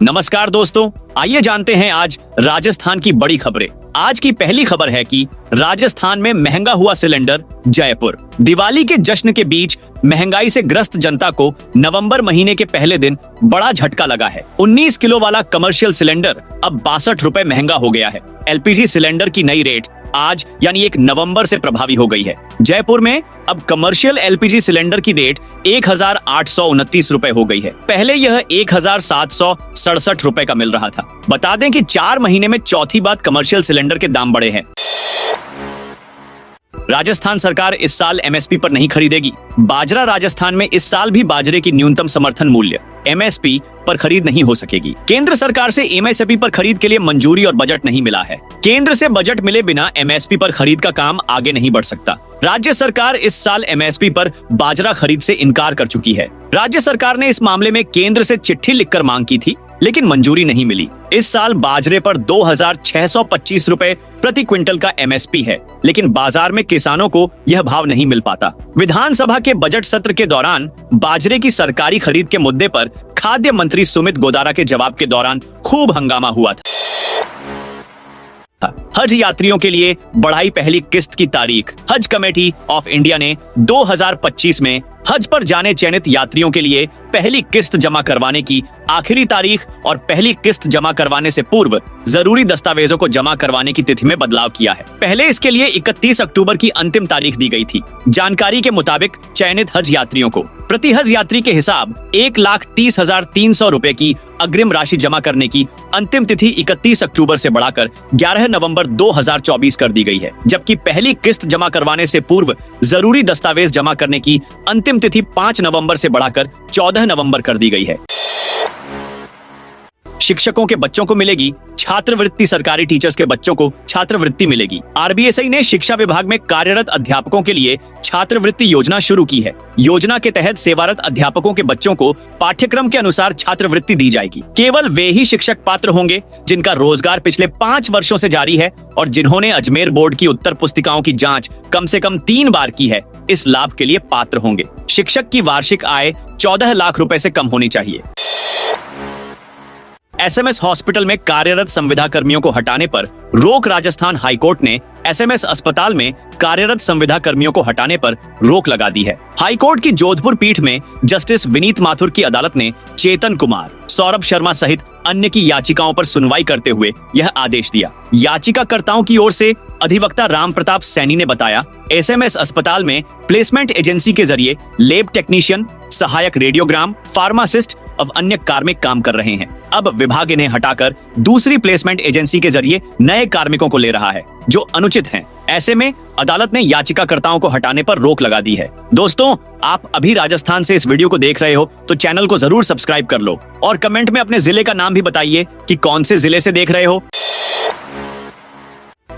नमस्कार दोस्तों, आइए जानते हैं आज राजस्थान की बड़ी खबरें। आज की पहली खबर है कि राजस्थान में महंगा हुआ सिलेंडर। जयपुर दिवाली के जश्न के बीच महंगाई से ग्रस्त जनता को नवंबर महीने के पहले दिन बड़ा झटका लगा है। 19 किलो वाला कमर्शियल सिलेंडर अब 62 रुपए महंगा हो गया है। एलपीजी सिलेंडर की नई रेट आज यानी 1 नवंबर से प्रभावी हो गई है। जयपुर में अब कमर्शियल एलपीजी सिलेंडर की रेट 1829 रुपए हो गई है। पहले यह 1767 रुपए का मिल रहा था। बता दें कि 4 महीने में चौथी बार कमर्शियल सिलेंडर के दाम बढ़े हैं। राजस्थान सरकार इस साल एमएसपी पर नहीं खरीदेगी। बाजरा राजस्थान में इस साल भी बाजरे की न्यूनतम समर्थन मूल्य एमएसपी पर खरीद नहीं हो सकेगी। केंद्र सरकार से एमएसपी पर खरीद के लिए मंजूरी और बजट नहीं मिला है। केंद्र से बजट मिले बिना एमएसपी पर खरीद का काम आगे नहीं बढ़ सकता। राज्य सरकार इस साल एमएसपी पर बाजरा खरीद से इनकार कर चुकी है। राज्य सरकार ने इस मामले में केंद्र से चिट्ठी लिखकर मांग की थी, लेकिन मंजूरी नहीं मिली। इस साल बाजरे पर 2625 रुपए प्रति क्विंटल का एमएसपी है, लेकिन बाजार में किसानों को यह भाव नहीं मिल पाता। विधानसभा के बजट सत्र के दौरान बाजरे की सरकारी खरीद के मुद्दे पर खाद्य मंत्री सुमित गोदारा के जवाब के दौरान खूब हंगामा हुआ था। हज यात्रियों के लिए बढ़ाई पहली किस्त की तारीख। हज कमेटी ऑफ इंडिया ने 2025 में हज पर जाने चयनित यात्रियों के लिए पहली किस्त जमा करवाने की आखिरी तारीख और पहली किस्त जमा करवाने से पूर्व जरूरी दस्तावेजों को जमा करवाने की तिथि में बदलाव किया है। पहले इसके लिए 31 अक्टूबर की अंतिम तारीख दी गई थी। जानकारी के मुताबिक चयनित हज यात्रियों को प्रति हज यात्री के हिसाब 1,30,300 रुपए की अग्रिम राशि जमा करने की अंतिम तिथि 31 अक्टूबर से बढ़ाकर 11 नवंबर 2024 कर दी गई है, जबकि पहली किस्त जमा करवाने से पूर्व जरूरी दस्तावेज जमा करने की अंतिम तिथि 5 नवंबर से बढ़ाकर 14 नवंबर कर दी गई है। शिक्षकों के बच्चों को मिलेगी छात्रवृत्ति। सरकारी टीचर्स के बच्चों को छात्रवृत्ति मिलेगी। आरबीएसआई ने शिक्षा विभाग में कार्यरत अध्यापकों के लिए छात्रवृत्ति योजना शुरू की है। योजना के तहत सेवारत अध्यापकों के बच्चों को पाठ्यक्रम के अनुसार छात्रवृत्ति दी जाएगी। केवल वे ही शिक्षक पात्र होंगे जिनका रोजगार पिछले 5 वर्षों से जारी है और जिन्होंने अजमेर बोर्ड की उत्तर पुस्तिकाओं की जांच कम से कम 3 बार की है। इस लाभ के लिए पात्र होंगे। शिक्षक की वार्षिक आय 14 लाख रुपए से कम होनी चाहिए। एसएमएस हॉस्पिटल में कार्यरत संविदा कर्मियों को हटाने पर रोक। राजस्थान हाईकोर्ट ने एसएमएस अस्पताल में कार्यरत संविदा कर्मियों को हटाने पर रोक लगा दी है। हाईकोर्ट की जोधपुर पीठ में जस्टिस विनीत माथुर की अदालत ने चेतन कुमार, सौरभ शर्मा सहित अन्य की याचिकाओं पर सुनवाई करते हुए यह आदेश दिया। याचिकाकर्ताओं की ओर से अधिवक्ता राम प्रताप सैनी ने बताया, एसएमएस अस्पताल में प्लेसमेंट एजेंसी के जरिए लैब टेक्नीशियन, सहायक रेडियोग्राम, फार्मासिस्ट अब अन्य कार्मिक काम कर रहे हैं। अब विभाग इन्हें हटाकर दूसरी प्लेसमेंट एजेंसी के जरिए नए कार्मिकों को ले रहा है, जो अनुचित हैं। ऐसे में अदालत ने याचिकाकर्ताओं को हटाने पर रोक लगा दी है। दोस्तों, आप अभी राजस्थान से इस वीडियो को देख रहे हो तो चैनल को जरूर सब्सक्राइब कर लो और कमेंट में अपने जिले का नाम भी बताइए कि कौन से जिले से देख रहे हो।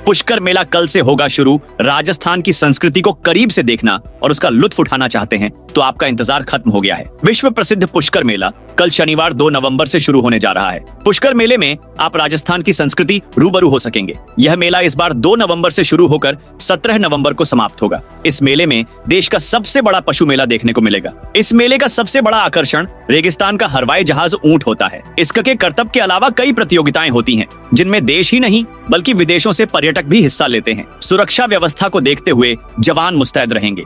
पुष्कर मेला कल से होगा शुरू। राजस्थान की संस्कृति को करीब से देखना और उसका लुत्फ उठाना चाहते हैं तो आपका इंतजार खत्म हो गया है। विश्व प्रसिद्ध पुष्कर मेला कल शनिवार 2 नवंबर से शुरू होने जा रहा है। पुष्कर मेले में आप राजस्थान की संस्कृति रूबरू हो सकेंगे। यह मेला इस बार 2 नवंबर से शुरू होकर 17 नवंबर को समाप्त होगा। इस मेले में देश का सबसे बड़ा पशु मेला देखने को मिलेगा। इस मेले का सबसे बड़ा आकर्षण रेगिस्तान का हवाई जहाज ऊंट होता है। इसके करतब के अलावा कई प्रतियोगिताएं होती हैं, जिनमें देश ही नहीं बल्कि विदेशों से पर्यटक भी हिस्सा लेते हैं। सुरक्षा व्यवस्था को देखते हुए जवान मुस्तैद रहेंगे।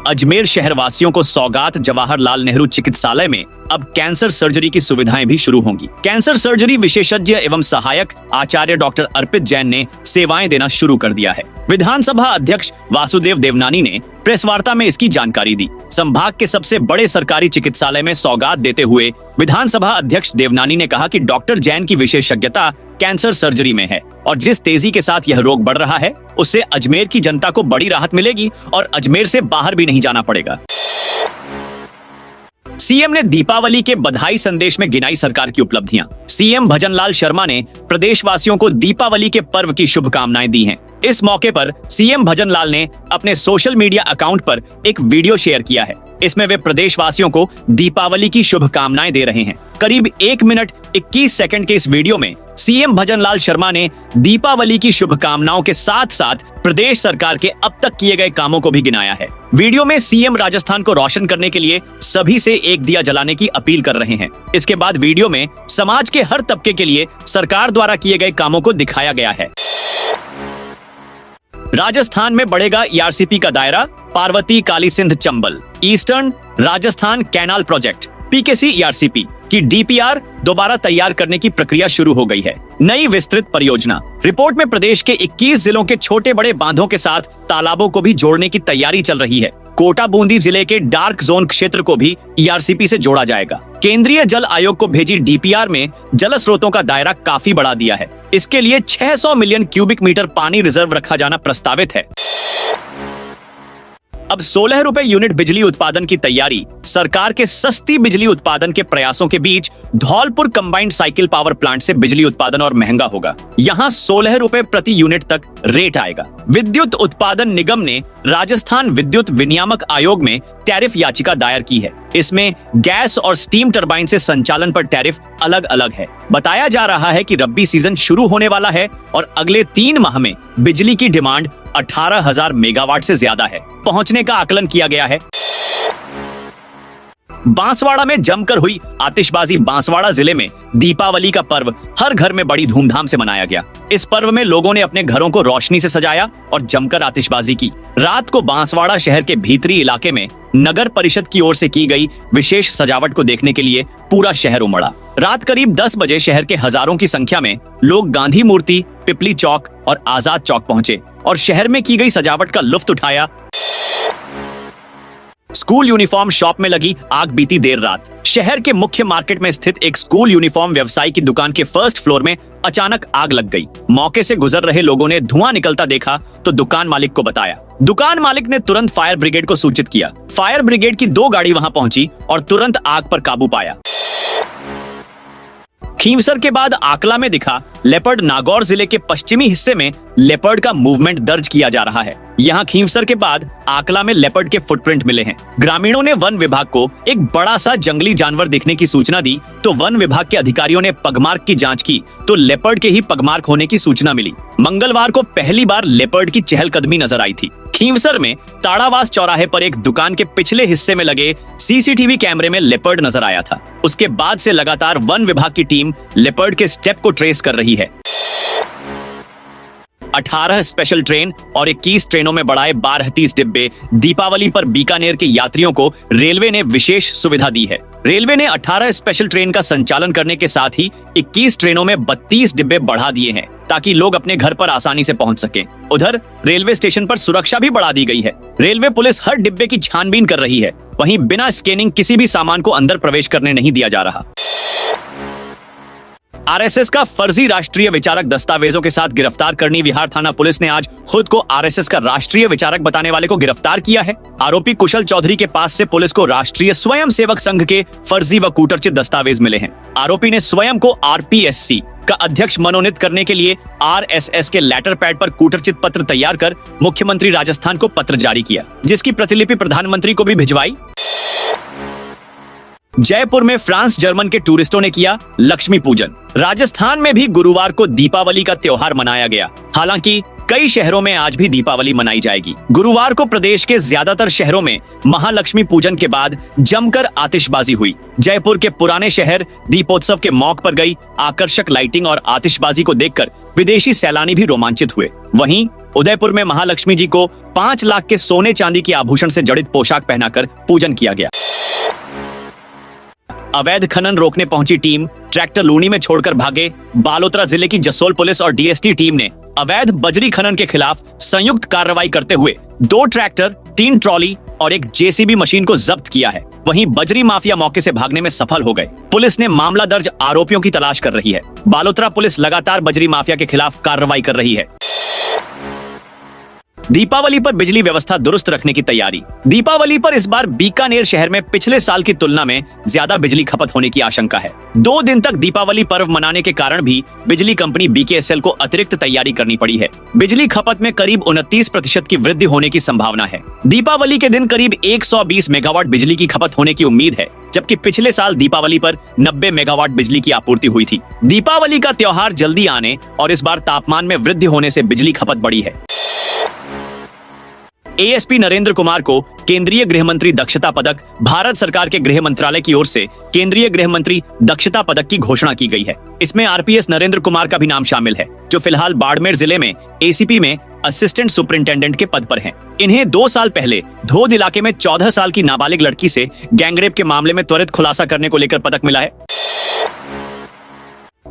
अजमेर शहर वासियों को सौगात जवाहरलाल नेहरू चिकित्सालय में अब कैंसर सर्जरी की सुविधाएं भी शुरू होंगी। कैंसर सर्जरी विशेषज्ञ एवं सहायक आचार्य डॉक्टर अर्पित जैन ने सेवाएं देना शुरू कर दिया है। विधानसभा अध्यक्ष वासुदेव देवनानी ने प्रेस वार्ता में इसकी जानकारी दी। संभाग के सबसे बड़े सरकारी चिकित्सालय में सौगात देते हुए विधानसभा अध्यक्ष देवनानी ने कहा कि डॉक्टर जैन की विशेषज्ञता कैंसर सर्जरी में है और जिस तेजी के साथ यह रोग बढ़ रहा है उससे अजमेर की जनता को बड़ी राहत मिलेगी और अजमेर से बाहर भी नहीं जाना पड़ेगा। सीएम ने दीपावली के बधाई संदेश में गिनाई सरकार की उपलब्धियां। सीएम भजनलाल शर्मा ने प्रदेशवासियों को दीपावली के पर्व की शुभकामनाएं दी हैं। इस मौके पर सीएम भजनलाल ने अपने सोशल मीडिया अकाउंट पर एक वीडियो शेयर किया है। इसमें वे प्रदेशवासियों को दीपावली की शुभकामनाएं दे रहे हैं। करीब 1 मिनट 21 सेकंड के इस वीडियो में सीएम भजनलाल शर्मा ने दीपावली की शुभकामनाओं के साथ साथ प्रदेश सरकार के अब तक किए गए कामों को भी गिनाया है। वीडियो में सीएम राजस्थान को रोशन करने के लिए सभी से एक दिया जलाने की अपील कर रहे हैं। इसके बाद वीडियो में समाज के हर तबके के लिए सरकार द्वारा किए गए कामों को दिखाया गया है। राजस्थान में बढ़ेगा ईआरसीपी का दायरा, Parvati Kali Sindh Chambal. Eastern Rajasthan canal project PKC ERCP की डीपीआर दोबारा तैयार करने की प्रक्रिया शुरू हो गई है। नई विस्तृत परियोजना रिपोर्ट में प्रदेश के 21 जिलों के छोटे बड़े बांधों के साथ तालाबों को भी जोड़ने की तैयारी चल रही है। कोटा बूंदी जिले के डार्क जोन क्षेत्र को भी ईआरसीपी से जोड़ा जाएगा। केंद्रीय जल आयोग को भेजी डीपीआर में जल स्रोतों का दायरा काफी बढ़ा दिया है। इसके लिए 600 मिलियन क्यूबिक मीटर पानी रिजर्व रखा जाना प्रस्तावित है। अब 16 रुपए यूनिट बिजली उत्पादन की तैयारी। सरकार के सस्ती बिजली उत्पादन के प्रयासों के बीच Dholpur combined cycle power plant से बिजली उत्पादन और महंगा होगा। यहां 16 रुपए प्रति यूनिट तक रेट आएगा। विद्युत उत्पादन निगम ने राजस्थान विद्युत विनियामक आयोग में टैरिफ याचिका दायर की है। इसमें गैस और स्टीम टरबाइन से संचालन पर टैरिफ अलग अलग है। बताया जा रहा है कि रब्बी सीजन शुरू होने वाला है और अगले 3 माह में बिजली की डिमांड 18,000 मेगावाट से ज्यादा है, पहुंचने का आकलन किया गया है। बांसवाड़ा में जमकर हुई आतिशबाजी। बांसवाड़ा जिले में दीपावली का पर्व हर घर में बड़ी धूमधाम से मनाया गया। इस पर्व में लोगों ने अपने घरों को रोशनी से सजाया और जमकर आतिशबाजी की। रात को बांसवाड़ा शहर के भीतरी इलाके में नगर परिषद की ओर से की गई विशेष सजावट को देखने के लिए पूरा शहर उमड़ा। रात करीब 10 बजे शहर के हजारों की संख्या में लोग गांधी मूर्ति, पिपली चौक और आजाद चौक पहुंचे और शहर में की गई सजावट का लुत्फ उठाया। स्कूल यूनिफॉर्म शॉप में लगी आग बीती देर रात। शहर के मुख्य मार्केट में स्थित एक स्कूल यूनिफॉर्म व्यवसायी की दुकान के फर्स्ट फ्लोर में अचानक आग लग गई। मौके से गुजर रहे लोगों ने धुआं निकलता देखा तो दुकान मालिक को बताया। दुकान मालिक ने तुरंत फायर ब्रिगेड को सूचित किया। फायर ब्रिगेड की 2 गाड़ी वहां पहुंची और तुरंत आग पर काबू पाया। खींवसर के बाद आकला में दिखा लेपर्ड। नागौर जिले के पश्चिमी हिस्से में लेपर्ड का मूवमेंट दर्ज किया जा रहा है। यहाँ खींवसर के बाद आकला में लेपर्ड के फुटप्रिंट मिले हैं। ग्रामीणों ने वन विभाग को एक बड़ा सा जंगली जानवर दिखने की सूचना दी तो वन विभाग के अधिकारियों ने पगमार्क की जांच की तो लेपर्ड के ही पगमार्क होने की सूचना मिली। मंगलवार को पहली बार लेपर्ड की चहलकदमी नजर आई थी। खींवसर में ताड़ावास चौराहे पर एक दुकान के पिछले हिस्से में लगे सीसीटीवी कैमरे में लेपर्ड नजर आया था। उसके बाद से लगातार वन विभाग की टीम लेपर्ड के स्टेप को ट्रेस कर रही है। 18 स्पेशल ट्रेन और 21 ट्रेनों में बढ़ाए 12-30 डिब्बे। दीपावली पर बीकानेर के यात्रियों को रेलवे ने विशेष सुविधा दी है। रेलवे ने 18 स्पेशल ट्रेन का संचालन करने के साथ ही 21 ट्रेनों में 32 डिब्बे बढ़ा दिए हैं ताकि लोग अपने घर पर आसानी से पहुंच सकें। उधर रेलवे स्टेशन पर सुरक्षा भी बढ़ा दी गई है। रेलवे पुलिस हर डिब्बे की छानबीन कर रही है। वहीं बिना स्कैनिंग किसी भी सामान को अंदर प्रवेश करने नहीं दिया जा रहा। आरएसएस का फर्जी राष्ट्रीय विचारक दस्तावेजों के साथ गिरफ्तार करनी विहार थाना पुलिस ने आज खुद को आरएसएस का राष्ट्रीय विचारक बताने वाले को गिरफ्तार किया है। आरोपी कुशल चौधरी के पास से पुलिस को राष्ट्रीय स्वयंसेवक संघ के फर्जी व कूटरचित दस्तावेज मिले हैं। आरोपी ने स्वयं को आरपीएससी का अध्यक्ष मनोनीत करने के लिए आरएसएस के लेटर पैड पर कूटरचित पत्र तैयार कर मुख्यमंत्री राजस्थान को पत्र जारी किया, जिसकी प्रतिलिपि प्रधानमंत्री को भी भिजवाई। जयपुर में फ्रांस जर्मन के टूरिस्टों ने किया लक्ष्मी पूजन। राजस्थान में भी गुरुवार को दीपावली का त्योहार मनाया गया। हालांकि कई शहरों में आज भी दीपावली मनाई जाएगी। गुरुवार को प्रदेश के ज्यादातर शहरों में महालक्ष्मी पूजन के बाद जमकर आतिशबाजी हुई। जयपुर के पुराने शहर दीपोत्सव के मौके पर गई आकर्षक लाइटिंग और आतिशबाजी को देखकर विदेशी सैलानी भी रोमांचित हुए। वहीं उदयपुर में महालक्ष्मी जी को 5 लाख के सोने चांदी के आभूषण से जड़ित पोशाक पहनाकर पूजन किया गया। अवैध खनन रोकने पहुंची टीम ट्रैक्टर लूनी में छोड़कर भागे। बालोतरा जिले की जसोल पुलिस और डीएसटी टीम ने अवैध बजरी खनन के खिलाफ संयुक्त कार्रवाई करते हुए 2 ट्रैक्टर, 3 ट्रॉली और एक जेसीबी मशीन को जब्त किया है। वहीं बजरी माफिया मौके से भागने में सफल हो गए। पुलिस ने मामला दर्ज आरोपियों की तलाश कर रही है। बालोतरा पुलिस लगातार बजरी माफिया के खिलाफ कार्रवाई कर रही है। दीपावली पर बिजली व्यवस्था दुरुस्त रखने की तैयारी। दीपावली पर इस बार बीकानेर शहर में पिछले साल की तुलना में ज्यादा बिजली खपत होने की आशंका है। 2 दिन तक दीपावली पर्व मनाने के कारण भी बिजली कंपनी बीकेएसएल को अतिरिक्त तैयारी करनी पड़ी है। बिजली खपत में करीब 29% की वृद्धि होने की संभावना है। दीपावली के दिन करीब 120 मेगावाट बिजली की खपत होने की उम्मीद है, जबकि पिछले साल दीपावली पर 90 मेगावाट बिजली की आपूर्ति हुई थी। दीपावली का त्योहार जल्दी आने और इस बार तापमान में वृद्धि होने से बिजली खपत बढ़ी है। एएसपी नरेंद्र कुमार को केंद्रीय गृह मंत्री दक्षता पदक भारत सरकार के गृह मंत्रालय की ओर से केंद्रीय गृह मंत्री दक्षता पदक की घोषणा की गई है। इसमें आरपीएस नरेंद्र कुमार का भी नाम शामिल है, जो फिलहाल बाड़मेर जिले में एसीपी में असिस्टेंट सुपरिंटेंडेंट के पद पर हैं। इन्हें 2 साल पहले धोद इलाके में 14 साल की नाबालिग लड़की से गैंगरेप के मामले में त्वरित खुलासा करने को लेकर पदक मिला है।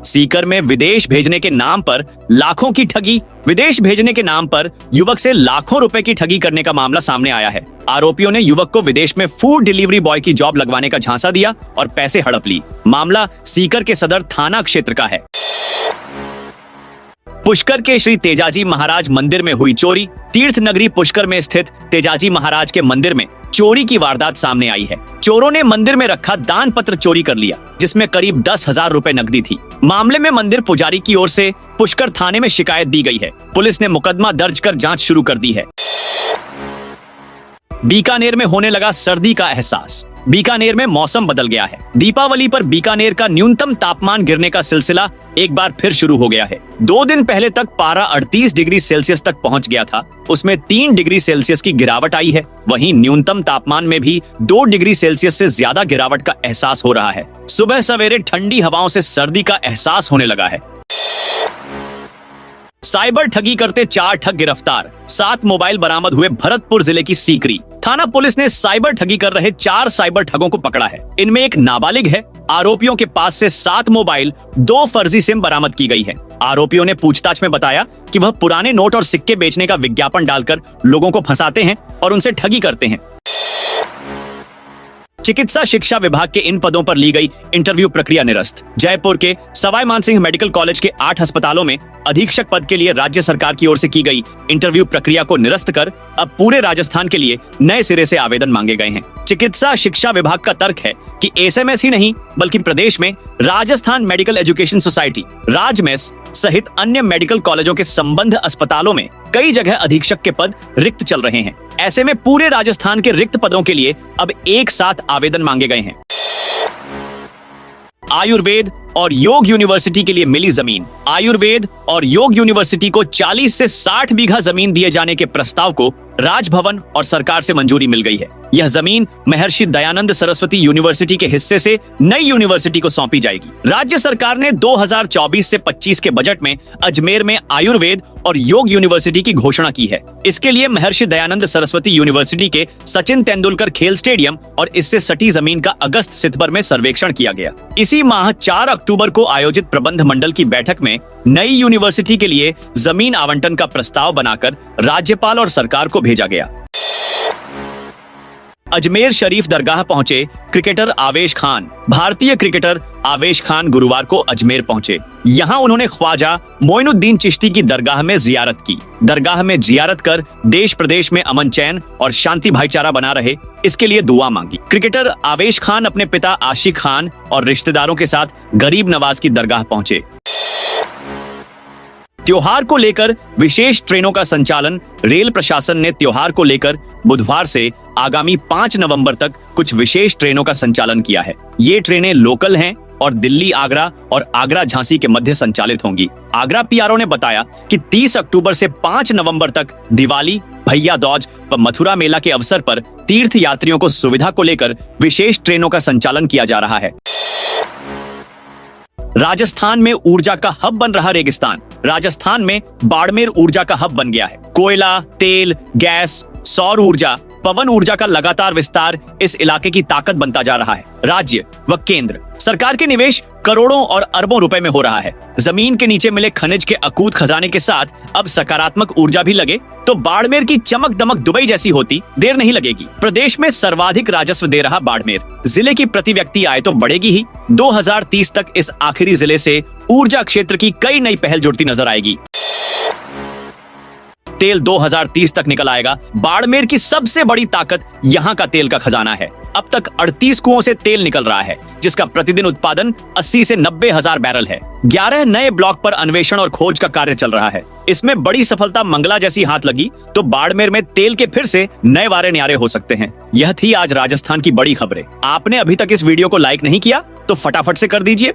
सीकर में विदेश भेजने के नाम पर लाखों की ठगी। विदेश भेजने के नाम पर युवक से लाखों रुपए की ठगी करने का मामला सामने आया है। आरोपियों ने युवक को विदेश में फूड डिलीवरी बॉय की जॉब लगवाने का झांसा दिया और पैसे हड़प ली। मामला सीकर के सदर थाना क्षेत्र का है। पुष्कर के श्री तेजाजी महाराज मंदिर में हुई चोरी। तीर्थ नगरी पुष्कर में स्थित तेजाजी महाराज के मंदिर में चोरी की वारदात सामने आई है। चोरों ने मंदिर में रखा दान पत्र चोरी कर लिया, जिसमें करीब 10,000 रुपए नकदी थी। मामले में मंदिर पुजारी की ओर से पुष्कर थाने में शिकायत दी गई है। पुलिस ने मुकदमा दर्ज कर जांच शुरू कर दी है। बीकानेर में होने लगा सर्दी का एहसास। बीकानेर में मौसम बदल गया है। दीपावली पर बीकानेर का न्यूनतम तापमान गिरने का सिलसिला एक बार फिर शुरू हो गया है। 2 दिन पहले तक पारा 38 डिग्री सेल्सियस तक पहुंच गया था, उसमें 3 डिग्री सेल्सियस की गिरावट आई है। वहीं न्यूनतम तापमान में भी 2 डिग्री सेल्सियस से ज्यादा गिरावट का एहसास हो रहा है। सुबह सवेरे ठंडी हवाओं से सर्दी का एहसास होने लगा है। साइबर ठगी करते 4 ठग गिरफ्तार। 7 मोबाइल बरामद हुए भरतपुर जिले की सीकरी। थाना पुलिस ने साइबर ठगी कर रहे 4 साइबर ठगों को पकड़ा है। इनमें एक नाबालिग है। आरोपियों के पास से 7 मोबाइल, 2 फर्जी सिम बरामद की गई है। आरोपियों ने पूछताछ में बताया कि वह पुराने नोट और सिक्के बेचने का विज्ञापन डालकर लोगों को फंसाते हैं और उनसे ठगी करते हैं। चिकित्सा शिक्षा विभाग के इन पदों पर ली गई इंटरव्यू प्रक्रिया निरस्त। जयपुर के सवाई मानसिंह मेडिकल कॉलेज के 8 अस्पतालों में अधीक्षक पद के लिए राज्य सरकार की ओर से की गई इंटरव्यू प्रक्रिया को निरस्त कर अब पूरे राजस्थान के लिए नए सिरे से आवेदन मांगे गए हैं। चिकित्सा शिक्षा विभाग का तर्क है कि एसएमएस ही नहीं बल्कि प्रदेश में राजस्थान मेडिकल एजुकेशन सोसाइटी राजमेस सहित अन्य मेडिकल कॉलेजों के संबंध अस्पतालों में कई जगह अधीक्षक के पद रिक्त चल रहे हैं। ऐसे में पूरे राजस्थान के रिक्त पदों के लिए अब एक साथ आवेदन मांगे गए हैं। आयुर्वेद और योग यूनिवर्सिटी के लिए मिली जमीन। आयुर्वेद और योग यूनिवर्सिटी को 40 से 60 बीघा जमीन दिए जाने के प्रस्ताव को राजभवन और सरकार से मंजूरी मिल गई है। यह जमीन महर्षि दयानंद सरस्वती यूनिवर्सिटी के हिस्से से नई यूनिवर्सिटी को सौंपी जाएगी। राज्य सरकार ने 2024 से 25 के बजट में अजमेर में आयुर्वेद और योग यूनिवर्सिटी की घोषणा की है। इसके लिए महर्षि दयानंद सरस्वती यूनिवर्सिटी के सचिन तेंदुलकर खेल स्टेडियम और इससे सटी जमीन का अगस्त सितंबर में सर्वेक्षण किया गया। इसी माह 4 अक्टूबर को आयोजित प्रबंध मंडल की बैठक में नई यूनिवर्सिटी के लिए जमीन आवंटन का प्रस्ताव बनाकर राज्यपाल और सरकार को भेजा गया। अजमेर शरीफ दरगाह पहुंचे क्रिकेटर आवेश खान। भारतीय क्रिकेटर आवेश खान गुरुवार को अजमेर पहुंचे। यहां उन्होंने ख्वाजा मोइनुद्दीन चिश्ती की दरगाह में जियारत की। दरगाह में जियारत कर देश प्रदेश में अमन चैन और शांति भाईचारा बना रहे, इसके लिए दुआ मांगी। क्रिकेटर आवेश खान अपने पिता आशिक खान और रिश्तेदारों के साथ गरीब नवाज की दरगाह पहुंचे। त्योहार को लेकर विशेष ट्रेनों का संचालन। रेल प्रशासन ने त्योहार को लेकर बुधवार से आगामी 5 नवंबर तक कुछ विशेष ट्रेनों का संचालन किया है। ये ट्रेनें लोकल हैं और दिल्ली आगरा और आगरा झांसी के मध्य संचालित होंगी। आगरा पीआरओ ने बताया कि 30 अक्टूबर से 5 नवंबर तक दिवाली, भैया दूज व मथुरा मेला के अवसर पर तीर्थ यात्रियों को सुविधा को लेकर विशेष ट्रेनों का संचालन किया जा रहा है। राजस्थान में ऊर्जा का हब बन रहा रेगिस्तान। राजस्थान में बाड़मेर ऊर्जा का हब बन गया है। कोयला, तेल, गैस, सौर ऊर्जा, पवन ऊर्जा का लगातार विस्तार इस इलाके की ताकत बनता जा रहा है। राज्य व केंद्र सरकार के निवेश करोड़ों और अरबों रुपए में हो रहा है। जमीन के नीचे मिले खनिज के अकूत खजाने के साथ अब सकारात्मक ऊर्जा भी लगे तो बाड़मेर की चमक दमक दुबई जैसी होती देर नहीं लगेगी। प्रदेश में सर्वाधिक राजस्व दे रहा बाड़मेर जिले की प्रति व्यक्ति आय तो बढ़ेगी ही। 2030 तक इस आखिरी जिले से ऊर्जा क्षेत्र की कई नई पहल जुड़ती नजर आएगी। तेल 2030 तक निकल आएगा। बाड़मेर की सबसे बड़ी ताकत यहाँ का तेल का खजाना है। अब तक 38 कुओं से तेल निकल रहा है, जिसका प्रतिदिन उत्पादन 80 से 90 हजार बैरल है। 11 नए ब्लॉक पर अन्वेषण और खोज का कार्य चल रहा है। इसमें बड़ी सफलता मंगला जैसी हाथ लगी तो बाड़मेर में तेल के फिर से नए वारे न्यारे हो सकते हैं। यह थी आज राजस्थान की बड़ी खबरें। आपने अभी तक इस वीडियो को लाइक नहीं किया तो फटाफट से कर दीजिए।